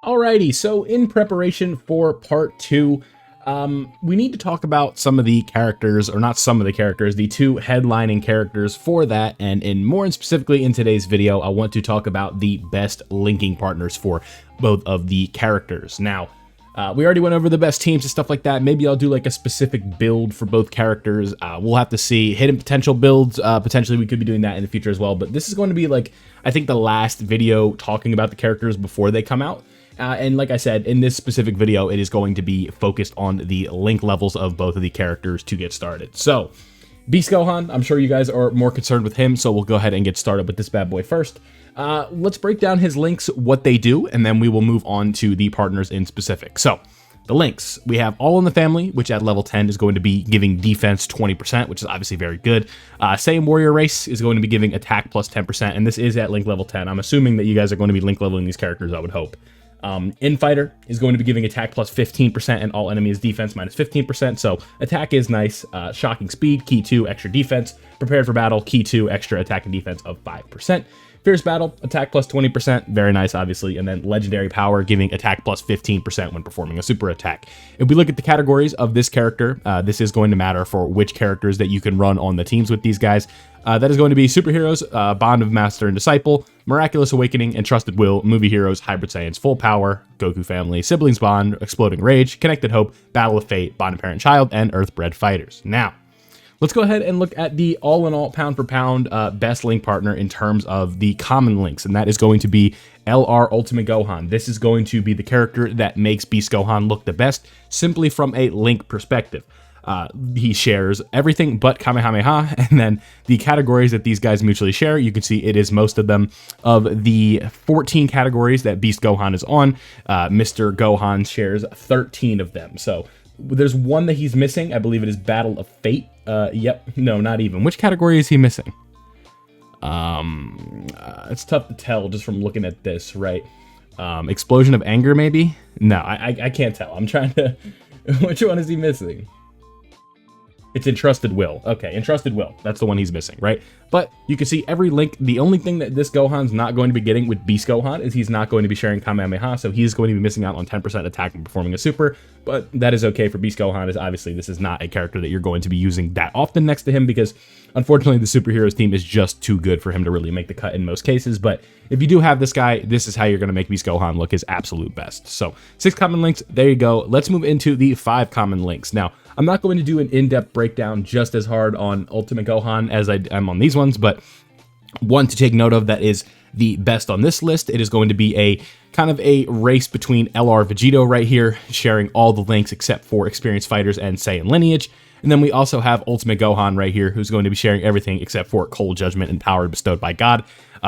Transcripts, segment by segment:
Alrighty, so in preparation for part two, we need to talk about some of the characters, or not some of the characters, the two headlining characters for that, and more specifically in today's video, I want to talk about the best linking partners for both of the characters. Now, we already went over the best teams and stuff like that. Maybe I'll do like a specific build for both characters. We'll have to see. Hidden potential builds, potentially we could be doing that in the future as well, but this is going to be like, I think the last video talking about the characters before they come out. And like I said, in this specific video, it is going to be focused on the link levels of both of the characters to get started. So, Beast Gohan, I'm sure you guys are more concerned with him, so we'll go ahead and get started with this bad boy first. Let's break down his links, what they do, and then we will move on to the partners in specific. So, the links. We have All in the Family, which at level 10 is going to be giving defense 20%, which is obviously very good. Saiyan Warrior Race is going to be giving attack plus 10%, and this is at link level 10. I'm assuming that you guys are going to be link leveling these characters, I would hope. Infighter is going to be giving attack plus 15% and all enemies defense minus 15%, so attack is nice. Shocking Speed, key 2, extra defense. Prepared for Battle, key 2, extra attack and defense of 5%. Fierce Battle, attack plus 20%, very nice obviously, and then Legendary Power giving attack plus 15% when performing a super attack. If we look at the categories of this character, this is going to matter for which characters that you can run on the teams with these guys. That is going to be Superheroes, Bond of Master and Disciple, Miraculous Awakening, Entrusted Will, Movie Heroes, Hybrid Saiyans, Full Power, Goku Family, Siblings Bond, Exploding Rage, Connected Hope, Battle of Fate, Bond of Parent Child, and Earthbred Fighters. Now, let's go ahead and look at the all-in-all, pound-for-pound best link partner in terms of the common links, and that is going to be LR Ultimate Gohan. This is going to be the character that makes Beast Gohan look the best, simply from a link perspective. He shares everything but Kamehameha, and then the categories that these guys mutually share, you can see it is most of them. Of the 14 categories that Beast Gohan is on, Mr. Gohan shares 13 of them. So there's one that he's missing. I believe it is Battle of Fate. Yep, no, not even. Which category is he missing? It's tough to tell just from looking at this, right? Explosion of Anger, maybe? No, I can't tell. I'm trying to... Which one is he missing? It's Entrusted Will. Okay, Entrusted Will. That's the one he's missing, right? But you can see every link. The only thing that this Gohan's not going to be getting with Beast Gohan is he's not going to be sharing Kamehameha, so he's going to be missing out on 10% attack when performing a super, but that is okay for Beast Gohan, as obviously this is not a character that you're going to be using that often next to him, because unfortunately the Superheroes team is just too good for him to really make the cut in most cases. But if you do have this guy, this is how you're going to make Beast Gohan look his absolute best. So 6 common links, there you go. Let's move into the 5 common links. Now, I'm not going to do an in-depth breakdown just as hard on Ultimate Gohan as I am on these ones, but one to take note of that is the best on this list. It is going to be a kind of a race between LR Vegito right here, sharing all the links except for Experienced Fighters and Saiyan Lineage. And then we also have Ultimate Gohan right here, who's going to be sharing everything except for Cold Judgment and Power bestowed by God.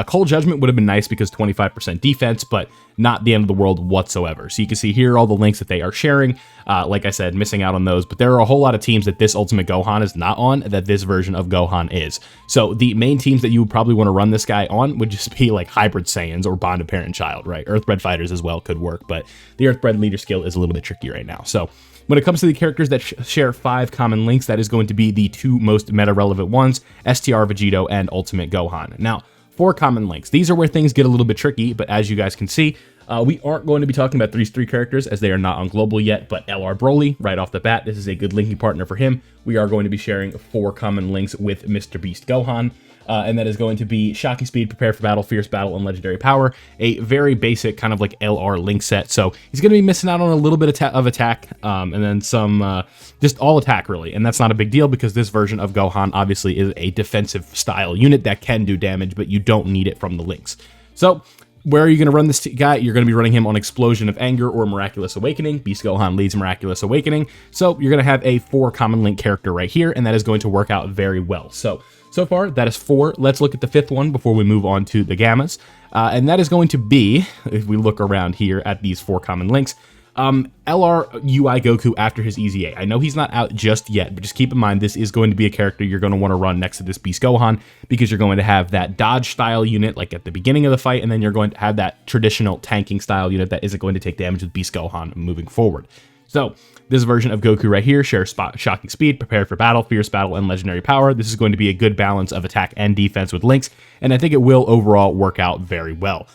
Cold Judgment would have been nice because 25% defense, but not the end of the world whatsoever. So you can see here all the links that they are sharing. Like I said, missing out on those, but there are a whole lot of teams that this Ultimate Gohan is not on that this version of Gohan is. So the main teams that you would probably want to run this guy on would just be like Hybrid Saiyans or Bond of Parent Child, right? Earthbred Fighters as well could work, but the Earthbred leader skill is a little bit tricky right now. So when it comes to the characters that share 5 common links, that is going to be the 2 most meta-relevant ones, STR Vegito and Ultimate Gohan. Now, 4 common links. These are where things get a little bit tricky, but as you guys can see, we aren't going to be talking about these 3 characters as they are not on global yet, but LR Broly, right off the bat, this is a good linking partner for him. We are going to be sharing 4 common links with Mr. Beast Gohan. And that is going to be Shocking Speed, Prepare for Battle, Fierce Battle, and Legendary Power. A very basic kind of like LR link set. So he's going to be missing out on a little bit of attack, and then some, just all attack really. And that's not a big deal because this version of Gohan obviously is a defensive style unit that can do damage, but you don't need it from the links. So where are you going to run this guy? You're going to be running him on Explosion of Anger or Miraculous Awakening. Beast Gohan leads Miraculous Awakening. So you're going to have a 4 common link character right here, and that is going to work out very well. So far, that is 4. Let's look at the 5th one before we move on to the Gammas. And that is going to be, if we look around here at these 4 common links, LR UI Goku after his EZA. I know he's not out just yet, but just keep in mind this is going to be a character you're going to want to run next to this Beast Gohan because you're going to have that dodge style unit like at the beginning of the fight, and then you're going to have that traditional tanking style unit that isn't going to take damage with Beast Gohan moving forward. So this version of Goku right here shares Shocking Speed, Prepared for Battle, Fierce Battle, and Legendary Power. This is going to be a good balance of attack and defense with links, and I think it will overall work out very well.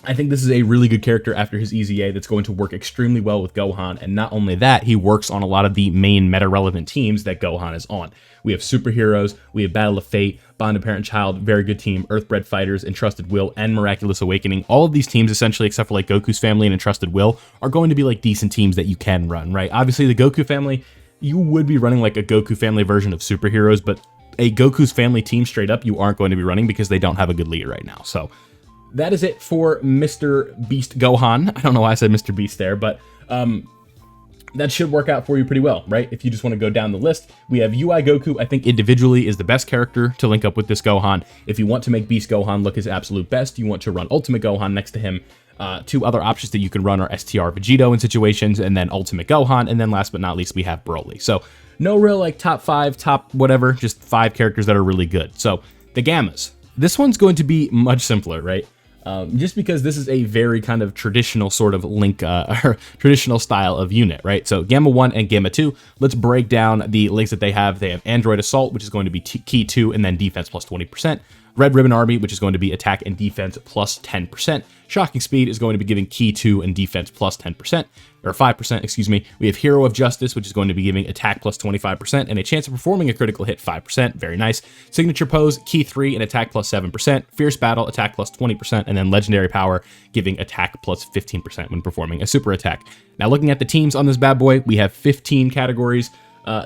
I think this is a really good character after his EZA that's going to work extremely well with Gohan, and not only that, he works on a lot of the main meta-relevant teams that Gohan is on. We have Superheroes, we have Battle of Fate, Bond of Parent-Child, very good team, Earthbred Fighters, Entrusted Will, and Miraculous Awakening. All of these teams, essentially, except for like Goku's family and Entrusted Will, are going to be like decent teams that you can run, right? Obviously, the Goku family, you would be running like a Goku family version of Superheroes, but a Goku's family team straight up, you aren't going to be running because they don't have a good lead right now, so that is it for Mr. Beast Gohan. I don't know why I said Mr. Beast there, but that should work out for you pretty well, right? If you just want to go down the list, we have UI Goku, I think individually is the best character to link up with this Gohan. If you want to make Beast Gohan look his absolute best, you want to run Ultimate Gohan next to him. Two other options that you can run are STR Vegito in situations, and then Ultimate Gohan, and then last but not least, we have Broly. So no real like top 5, top whatever, just 5 characters that are really good. So the Gammas. This one's going to be much simpler, right? Just because this is a very kind of traditional sort of link, or traditional style of unit, right? So Gamma 1 and Gamma 2, let's break down the links that they have. They have Android Assault, which is going to be Key 2 and then defense plus 20%. Red Ribbon Army, which is going to be attack and defense plus 10%. Shocking Speed is going to be giving Key 2 and defense plus 10%, or 5%, excuse me. We have Hero of Justice, which is going to be giving attack plus 25% and a chance of performing a critical hit 5%, very nice. Signature Pose, Key 3 and attack plus 7%. Fierce Battle, attack plus 20%, and then Legendary Power, giving attack plus 15% when performing a super attack. Now looking at the teams on this bad boy, we have 15 categories.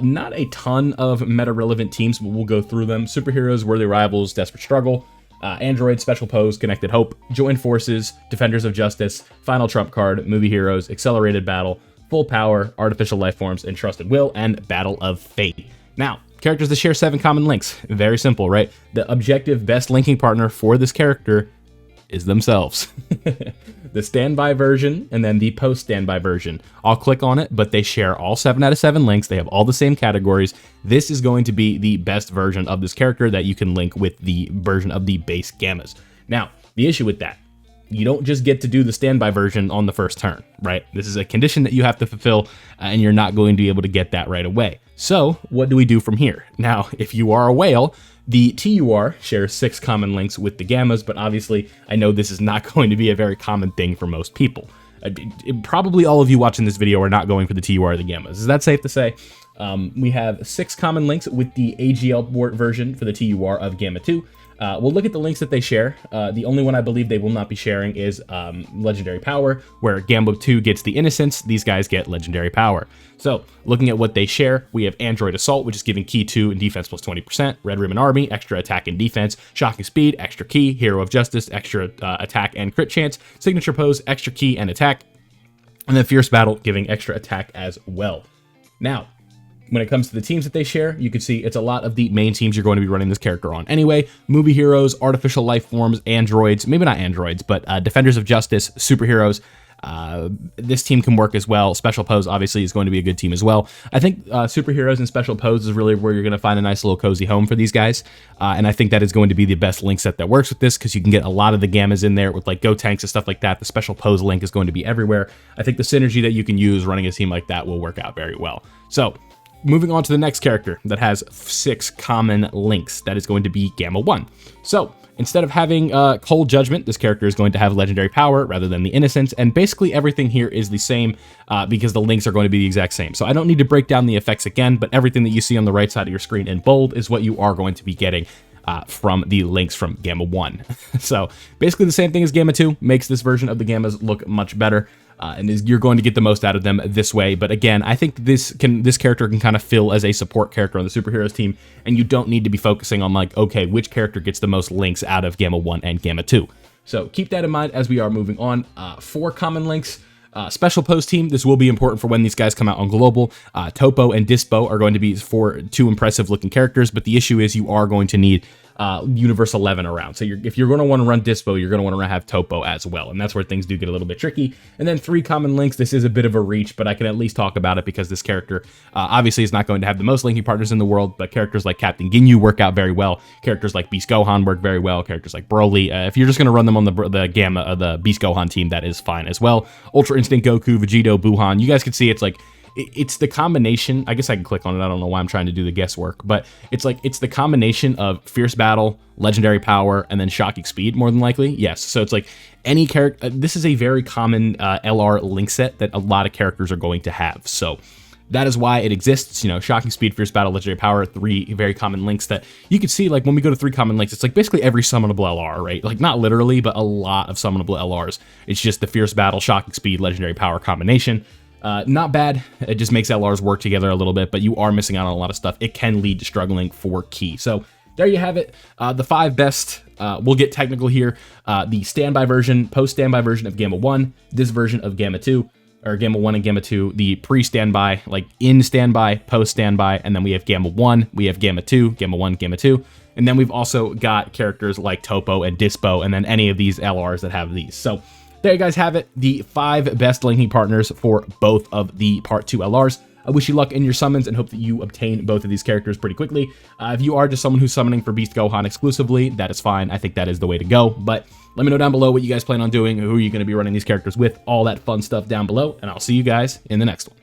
Not a ton of meta-relevant teams, but we'll go through them. Superheroes, Worthy Rivals, Desperate Struggle, Android, Special Pose, Connected Hope, Joined Forces, Defenders of Justice, Final Trump Card, Movie Heroes, Accelerated Battle, Full Power, Artificial Life Forms, Entrusted Will, and Battle of Fate. Now, characters that share 7 common links. Very simple, right? The objective best linking partner for this character is themselves. The standby version and then the post-standby version. I'll click on it, but they share all 7 out of 7 links. They have all the same categories. This is going to be the best version of this character that you can link with the version of the base Gammas. Now, the issue with that, you don't just get to do the standby version on the first turn, right? This is a condition that you have to fulfill, and you're not going to be able to get that right away. So what do we do from here? Now, if you are a whale, the TUR shares 6 common links with the Gammas, but obviously I know this is not going to be a very common thing for most people. Probably all of you watching this video are not going for the TUR or the Gammas. Is that safe to say? We have 6 common links with the AGL version for the TUR of Gamma 2. We'll look at the links that they share. The only one I believe they will not be sharing is Legendary Power, where Gamma 2 gets the Innocence, these guys get Legendary Power. So, looking at what they share, we have Android Assault, which is giving Key 2 and defense plus 20%, Red Ribbon Army, extra attack and defense, Shocking Speed, extra key, Hero of Justice, extra attack and crit chance, Signature Pose, extra key and attack, and then Fierce Battle, giving extra attack as well. Now, when it comes to the teams that they share, you can see it's a lot of the main teams you're going to be running this character on anyway. Movie Heroes, Artificial Life Forms, Androids, maybe not Androids, but Defenders of Justice, Superheroes. This team can work as well. Special Pose obviously is going to be a good team as well. I think Superheroes and Special Pose is really where you're going to find a nice little cozy home for these guys. And I think that is going to be the best link set that works with this, because you can get a lot of the Gammas in there with like Go Tanks and stuff like that. The Special Pose link is going to be everywhere. I think the synergy that you can use running a team like that will work out very well. So, moving on to the next character that has 6 common links, that is going to be Gamma 1. So, instead of having Cold Judgment, this character is going to have Legendary Power rather than the Innocence, and basically everything here is the same because the links are going to be the exact same. So I don't need to break down the effects again, but everything that you see on the right side of your screen in bold is what you are going to be getting from the links from Gamma 1. So basically the same thing as Gamma 2, makes this version of the Gammas look much better. And you're going to get the most out of them this way. But again, I think this character can kind of fill as a support character on the Superheroes team, and you don't need to be focusing on like, okay, which character gets the most links out of Gamma 1 and Gamma 2. So keep that in mind as we are moving on. 4 common links. Special Pose team, this will be important for when these guys come out on Global. Topo and Dispo are going to be 2 impressive looking characters, but the issue is you are going to need Universe 11 around. So if you're going to want to run Dispo, you're going to want to have Topo as well, and that's where things do get a little bit tricky. And then 3 common links, this is a bit of a reach, but I can at least talk about it because this character obviously is not going to have the most linking partners in the world, but characters like Captain Ginyu work out very well. Characters like Beast Gohan work very well. Characters like Broly, if you're just going to run them on the Gamma, the Beast Gohan team, that is fine as well. Ultra Instinct Goku, Vegito, Buhan, you guys can see it's like, it's the combination. I guess I can click on it. I don't know why I'm trying to do the guesswork, but it's the combination of Fierce Battle, Legendary Power, and then Shocking Speed, more than likely. Yes, so it's like any character. This is a very common LR link set that a lot of characters are going to have. So that is why it exists. You know, Shocking Speed, Fierce Battle, Legendary Power, 3 very common links that you can see. Like when we go to 3 common links, it's like basically every summonable LR, right? Like not literally, but a lot of summonable LRs. It's just the Fierce Battle, Shocking Speed, Legendary Power combination. Not bad. It just makes LRs work together a little bit, but you are missing out on a lot of stuff. It can lead to struggling for key. So there you have it. The 5 best. We'll get technical here. The standby version, post-standby version of Gamma 1, this version of Gamma 2, or Gamma 1 and Gamma 2, the pre-standby, like in standby, post-standby, and then we have Gamma 1, we have Gamma 2, Gamma 1, Gamma 2, and then we've also got characters like Topo and Dispo, and then any of these LRs that have these. So there you guys have it, the 5 best linking partners for both of the Part 2 LRs. I wish you luck in your summons and hope that you obtain both of these characters pretty quickly. If you are just someone who's summoning for Beast Gohan exclusively, that is fine. I think that is the way to go. But let me know down below what you guys plan on doing, who are you going to be running these characters with, all that fun stuff down below, and I'll see you guys in the next one.